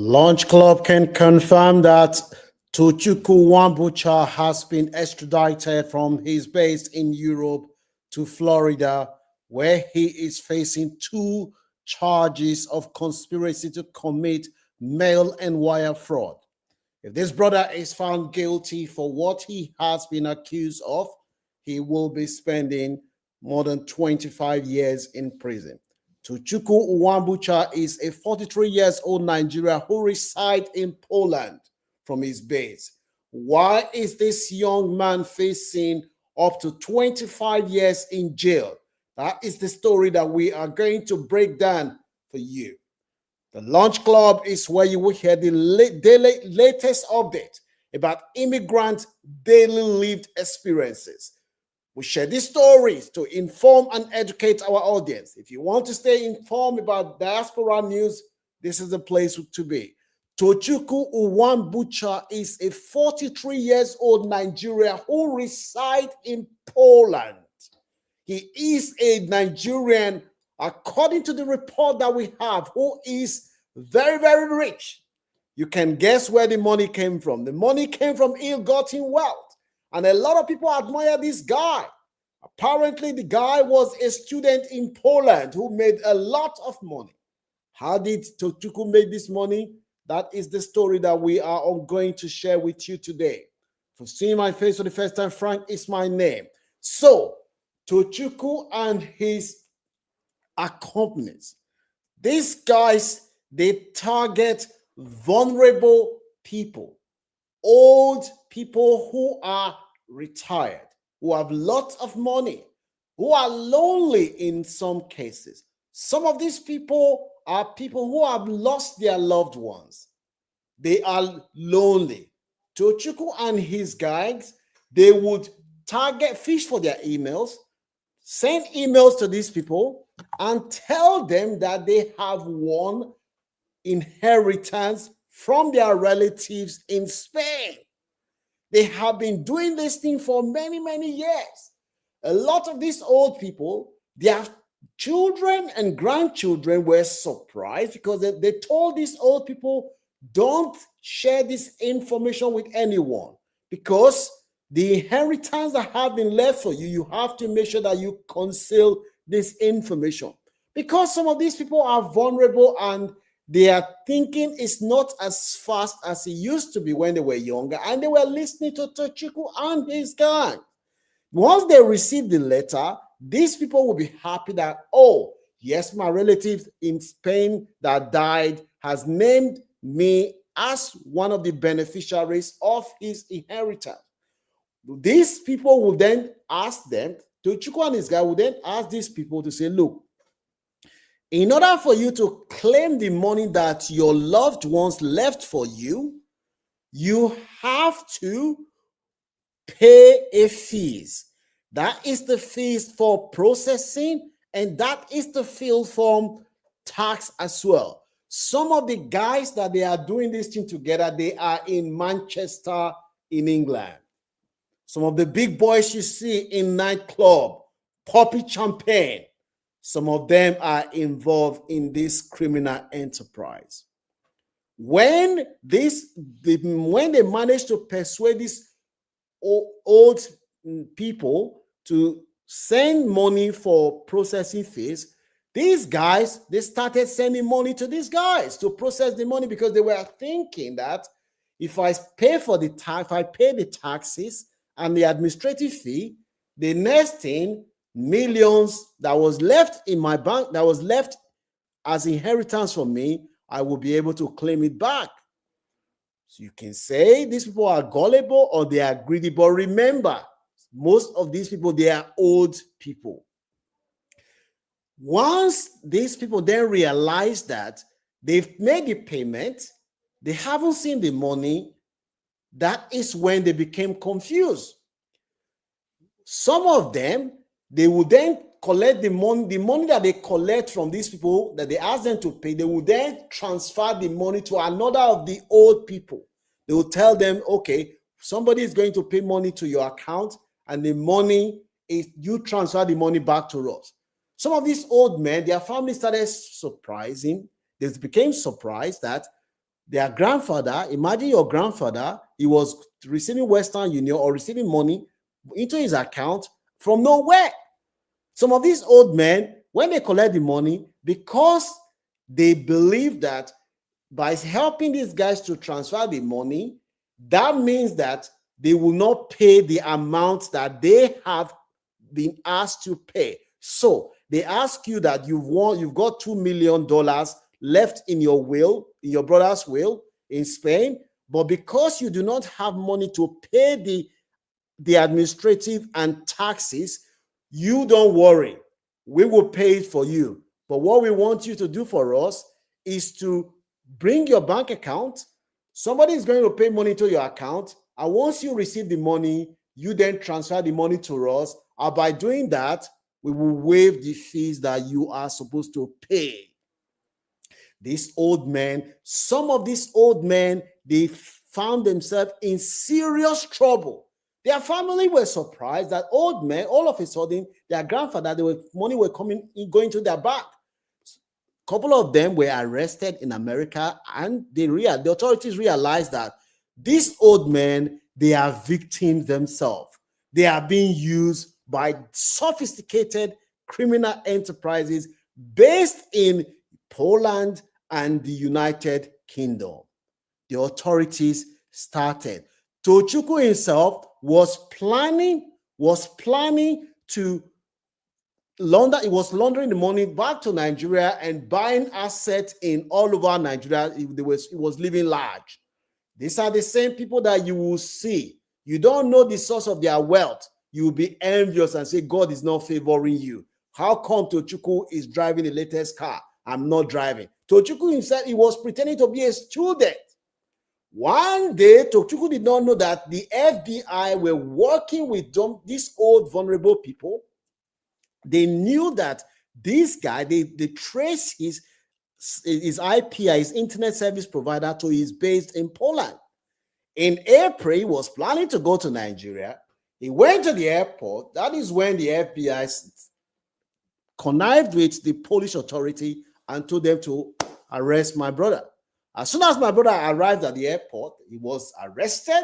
Launch Club can confirm that Tochukwu Wambucha has been extradited from his base in Europe to Florida, where he is facing two charges of conspiracy to commit mail and wire fraud. If this brother is found guilty for what he has been accused of, he will be spending more than 25 years in prison. Tochukwu Uwambucha is a 43 years old Nigerian who resides in Poland from his base. Why is this young man facing up to 25 years in jail? That is the story that we are going to break down for you. The Launch Club is where you will hear the latest update about immigrant daily lived experiences. We share these stories to inform and educate our audience. If you want to stay informed about diaspora news, this is the place to be. Tochukwu Uwambucha is a 43 years old Nigerian who resides in Poland. He is a Nigerian, according to the report that we have, who is very, very rich. You can guess where the money came from. The money came from ill-gotten wealth. And a lot of people admire this guy. Apparently, the guy was a student in Poland who made a lot of money. How did Tochukwu make this money? That is the story that we are going to share with you today. For seeing my face for the first time, Frank is my name. So, Tochukwu and his accomplices, these guys, they target vulnerable people, old people who are retired, who have lots of money, who are lonely in some cases. Some of these people are people who have lost their loved ones. They are lonely. Tochukwu and his guys, they would target fish for their emails, send emails to these people, and tell them that they have won inheritance from their relatives in Spain. They have been doing this thing for many, many years. A lot of these old people, their children and grandchildren were surprised because they told these old people, don't share this information with anyone because the inheritance that have been left for you, you have to make sure that you conceal this information. Because some of these people are vulnerable and their thinking is not as fast as it used to be when they were younger, and they were listening to Tochukwu and his gang. Once they receive the letter, these people will be happy that, oh, yes, my relative in Spain that died has named me as one of the beneficiaries of his inheritance. These people will then ask them, Tochukwu and his guy will then ask these people to say, look, in order for you to claim the money that your loved ones left for you, you have to pay a fees. That is the fees for processing, and that is the fee from tax as well. Some of the guys that they are doing this thing together, they are in Manchester, in England. Some of the big boys you see in nightclub, poppy champagne, some of them are involved in this criminal enterprise. When they manage to persuade these old people to send money for processing fees, these guys, they started sending money to these guys to process the money because they were thinking that if I pay for the tax, if I pay the taxes and the administrative fee, the next thing, millions that was left in my bank, that was left as inheritance for me, I will be able to claim it back. So you can say these people are gullible or they are greedy, but remember, most of these people, they are old people. Once these people then realize that they've made the payment, they haven't seen the money, that is when they became confused. Some of them, they would then collect the money that they collect from these people that they ask them to pay. They would then transfer the money to another of the old people. They will tell them, okay, somebody is going to pay money to your account, and the money is, you transfer the money back to us. Some of these old men, their family started surprising. They became surprised that Their grandfather, imagine your grandfather, he was receiving Western Union or receiving money into his account from nowhere. Some of these old men, when they collect the money, because they believe that by helping these guys to transfer the money, that means that they will not pay the amount that they have been asked to pay. So they ask you that you've got $2 million left in your will, in your brother's will in Spain, but because you do not have money to pay the administrative and taxes, you don't worry. We will pay it for you. But what we want you to do for us is to bring your bank account. Somebody is going to pay money to your account. And once you receive the money, you then transfer the money to us. And by doing that, we will waive the fees that you are supposed to pay. These old men, some of these old men, they found themselves in serious trouble. Their family were surprised that old men, all of a sudden, their grandfather, money were going to their bank. A couple of them were arrested in America, and the authorities realized that these old men, they are victims themselves. They are being used by sophisticated criminal enterprises based in Poland and the United Kingdom. The authorities started. Tochukwu himself was planning to launder. He was laundering the money back to Nigeria and buying assets in all over Nigeria. He was living large. These are the same people that you will see. You don't know the source of their wealth. You will be envious and say, God is not favoring you. How come Tochukwu is driving the latest car? I'm not driving. Tochukwu himself, he was pretending to be a student. One day, Tochukwu did not know that the FBI were working with these old vulnerable people. They knew that this guy, they traced his IP, his internet service provider, to his base in Poland. In April, he was planning to go to Nigeria. He went to the airport. That is when the FBI connived with the Polish authority and told them to arrest my brother. As soon as my brother arrived at the airport, he was arrested,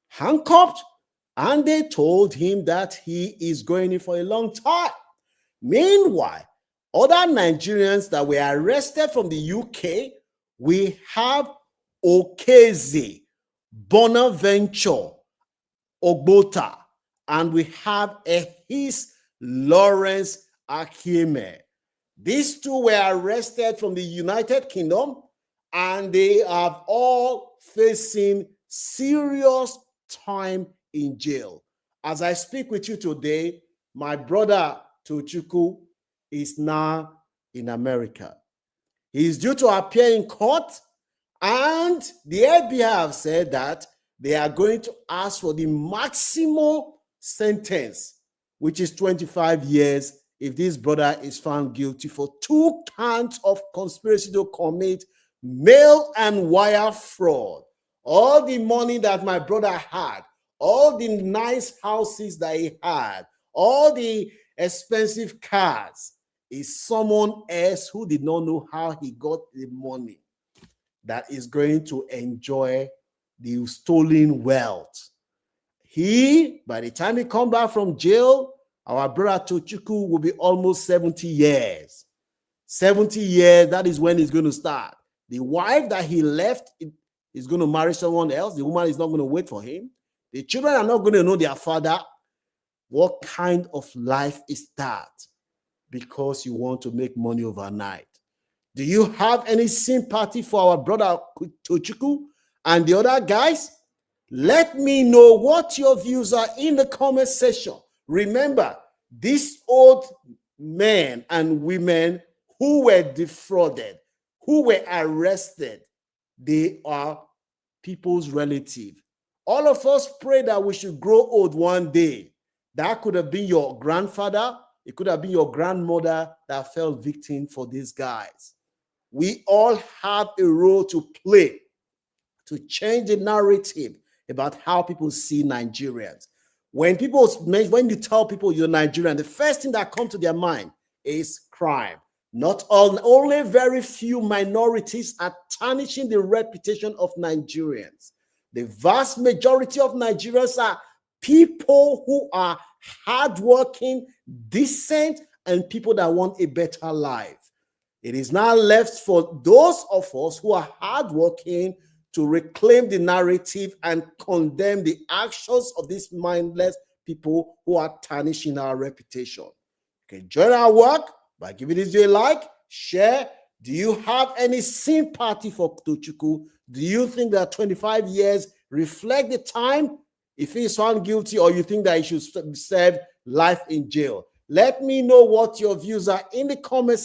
handcuffed, and they told him that he is going in for a long time. Meanwhile, other Nigerians that were arrested from the UK, we have Okeze, Bonaventure, Ogbota, and we have Ehis Lawrence Akime. These two were arrested from the United Kingdom, and they are all facing serious time in jail. As I speak with you today, my brother Tochukwu is now in America. He is due to appear in court, and the FBI have said that they are going to ask for the maximum sentence, which is 25 years, if this brother is found guilty for 2 counts of conspiracy to commit mail and wire fraud. All the money that my brother had, all the nice houses that he had, all the expensive cars, is someone else who did not know how he got the money that is going to enjoy the stolen wealth. By the time he comes back from jail, our brother Tochukwu will be almost 70 years. 70 years, that is when he's going to start. The wife that he left is going to marry someone else. The woman is not going to wait for him. The children are not going to know their father. What kind of life is that? Because you want to make money overnight. Do you have any sympathy for our brother Tochukwu and the other guys? Let me know what your views are in the comment section. Remember, these old men and women who were defrauded, who were arrested, they are people's relative. All of us pray that we should grow old one day. That could have been your grandfather. It could have been your grandmother that fell victim for these guys. We all have a role to play to change the narrative about how people see Nigerians. When you tell people you're Nigerian, the first thing that comes to their mind is crime. Not all, only very few minorities are tarnishing the reputation of Nigerians. The vast majority of Nigerians are people who are hardworking, decent, and people that want a better life. It is now left for those of us who are hardworking to reclaim the narrative and condemn the actions of these mindless people who are tarnishing our reputation. You can join our work by giving this video a like, share. Do you have any sympathy for Tochukwu? Do you think that 25 years reflect the time if he is found guilty, or you think that he should serve life in jail? Let me know what your views are in the comments